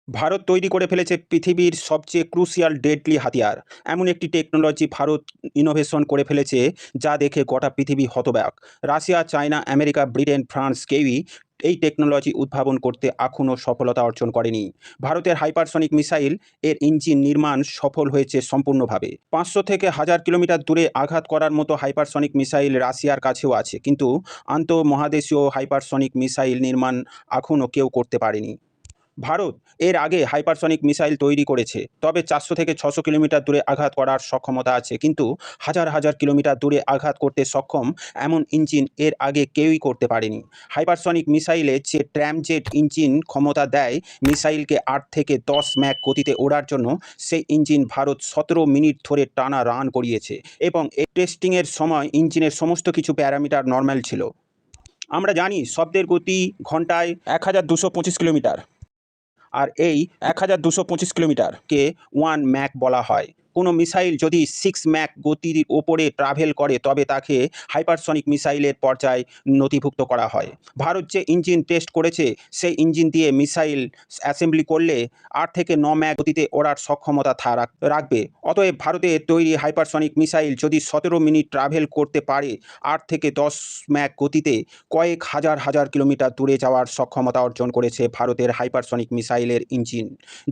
ভারত তৈরি করে ফেলেছে পৃথিবীর সবচেয়ে ক্রুশিয়াল ডেডলি হাতিয়ার। এমন একটি টেকনোলজি ভারত ইনোভেশন করে ফেলেছে যা দেখে গোটা পৃথিবী হতবাক। Russia, China, America, Britain, France কেউই এই টেকনোলজি উদ্ভাবন করতে এখনও সফলতা অর্জন করেনি। ভারতের হাইপারসনিক মিসাইল এর ইঞ্জিন নির্মাণ সফল হয়েছে সম্পূর্ণভাবে। 500 থেকে 1000 কিলোমিটার দূরে আঘাত করার মতো হাইপারসনিক মিসাইল রাশিয়ার কাছেও আছে, কিন্তু আন্তঃমহাদেশীয় হাইপারসনিক মিসাইল নির্মাণ এখনও কেউ করতে পারেনি। ভারত এর আগে হাইপারসনিক মিসাইল তৈরি করেছে, তবে 400 থেকে 600 কিলোমিটার দূরে আঘাত করার সক্ষমতা আছে, কিন্তু হাজার হাজার কিলোমিটার দূরে আঘাত করতে সক্ষম এমন ইঞ্জিন এর আগে কেউই করতে পারেনি। হাইপারসনিক মিসাইলে যে ট্র্যামজেট ইঞ্জিন ক্ষমতা দেয় মিসাইলকে 8 থেকে 10 ম্যাক গতিতে ওড়ার জন্য, সেই ইঞ্জিন ভারত 17 মিনিট ধরে টানা রান করিয়েছে এবং এই টেস্টিংয়ের সময় ইঞ্জিনের সমস্ত কিছু প্যারামিটার নর্মাল ছিল। আমরা জানি শব্দের গতি ঘন্টায় 1225 কিলোমিটার, আর এই 1225 কিলোমিটারকে 1 ম্যাক বলা হয়। কোনো মিসাইল যদি 6 ম্যাক গতির ওপরে ট্রাভেল করে তবে তাকে হাইপারসনিক মিসাইলের পর্যায়ে নথিভুক্ত করা হয়। ভারত যে ইঞ্জিন টেস্ট করেছে সেই ইঞ্জিন দিয়ে মিসাইল অ্যাসেম্বলি করলে 8 থেকে 9 ম্যাক গতিতে ওড়ার সক্ষমতা রাখবে। অতএব ভারতের তৈরি হাইপারসনিক মিসাইল যদি 17 মিনিট ট্রাভেল করতে পারে 8 থেকে 10 ম্যাক গতিতে, কয়েক হাজার হাজার কিলোমিটার দূরে যাওয়ার সক্ষমতা অর্জন করেছে ভারতের হাইপারসনিক মিসাইলের ইঞ্জিন,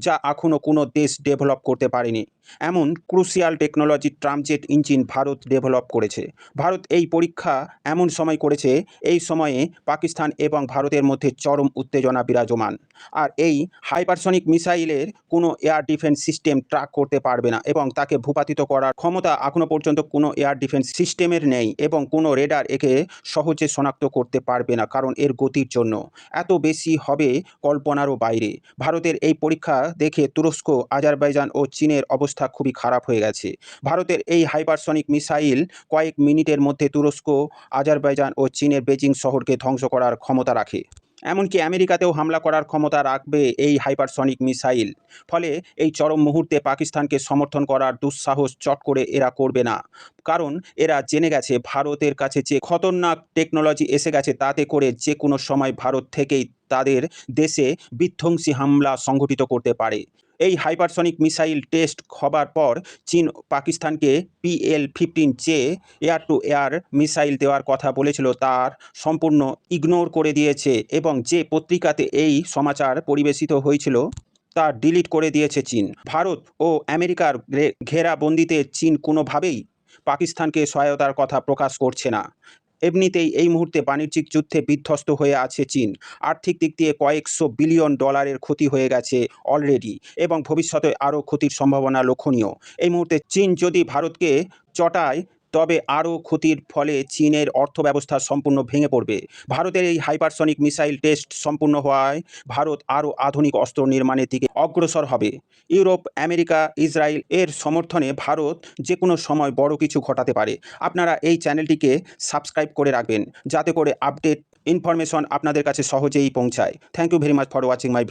যা এখনও কোনো দেশ ডেভেলপ করতে পারেনি। এমন ক্রুশিয়াল টেকনোলজি ট্রামজেট ইঞ্জিন ভারত ডেভেলপ করেছে। ভারত এই পরীক্ষা এমন সময় করেছে, এই সময়ে পাকিস্তান এবং ভারতের মধ্যে চরম উত্তেজনা বিরাজমান। আর এই হাইপারসনিক মিসাইলের কোনো এয়ার ডিফেন্স সিস্টেম ট্র্যাক করতে পারবে না এবং তাকে ভূপাতিত করার ক্ষমতা এখনও পর্যন্ত কোনো এয়ার ডিফেন্স সিস্টেমের নেই, এবং কোনো রেডার একে সহজে শনাক্ত করতে পারবে না, কারণ এর গতির জন্য এত বেশি হবে কল্পনারও বাইরে। ভারতের এই পরীক্ষা দেখে তুরস্ক, আজারবাইজান ও চীনের অবস্থা খুবই খারাপ হয়ে গেছে। ভারতের এই হাইপারসনিক মিসাইল কয়েক মিনিটের মধ্যে তুরস্ক, আজারবাইজান ও চীনের বেজিং শহরকে ধ্বংস করার ক্ষমতা রাখে। এমনকি আমেরিকাতেও হামলা করার ক্ষমতা রাখবে এই হাইপারসনিক মিসাইল। ফলে এই চরম মুহূর্তে পাকিস্তানকে সমর্থন করার দুঃসাহস চট করে এরা করবে না, কারণ এরা জেনে গেছে ভারতের কাছে যে খতরনাক টেকনোলজি এসে গেছে, তাতে করে যে কোনো সময় ভারত থেকেই তাদের দেশে বিধ্বংসী হামলা সংঘটিত করতে পারে। এই হাইপারসনিক মিসাইল টেস্ট হবার পর চীন পাকিস্তানকে PL-15 যে এয়ার টু এয়ার মিসাইল দেওয়ার কথা বলেছিল তার সম্পূর্ণ ইগনোর করে দিয়েছে, এবং যে পত্রিকাতে এই সমাচার পরিবেশিত হয়েছিল তা ডিলিট করে দিয়েছে চীন। ভারত ও আমেরিকার ঘেরাবন্দিতে চীন কোনোভাবেই পাকিস্তানকে সহায়তার কথা প্রকাশ করছে না। এমনিতেই এই মুহূর্তে বাণিজ্যিক যুদ্ধে বিধ্বস্ত হয়ে আছে চীন। আর্থিক দিক দিয়ে কয়েকশো বিলিয়ন ডলারের ক্ষতি হয়ে গেছে অলরেডি, এবং ভবিষ্যতে আরও ক্ষতির সম্ভাবনা লক্ষণীয়। এই মুহূর্তে চীন যদি ভারতকে চটায় তবে আরও ক্ষতির ফলে চীনের অর্থব্যবস্থা সম্পূর্ণ ভেঙে পড়বে। ভারতের এই হাইপারসনিক মিসাইল টেস্ট সম্পূর্ণ হওয়ায় ভারত আরও আধুনিক অস্ত্র নির্মাণের দিকে অগ্রসর হবে। ইউরোপ, আমেরিকা, ইসরায়েল এর সমর্থনে ভারত যে কোনো সময় বড় কিছু ঘটাতে পারে। আপনারা এই চ্যানেলটিকে সাবস্ক্রাইব করে রাখবেন, যাতে করে আপডেট ইনফরমেশন আপনাদের কাছে সহজেই পৌঁছায়। Thank you very much for watching my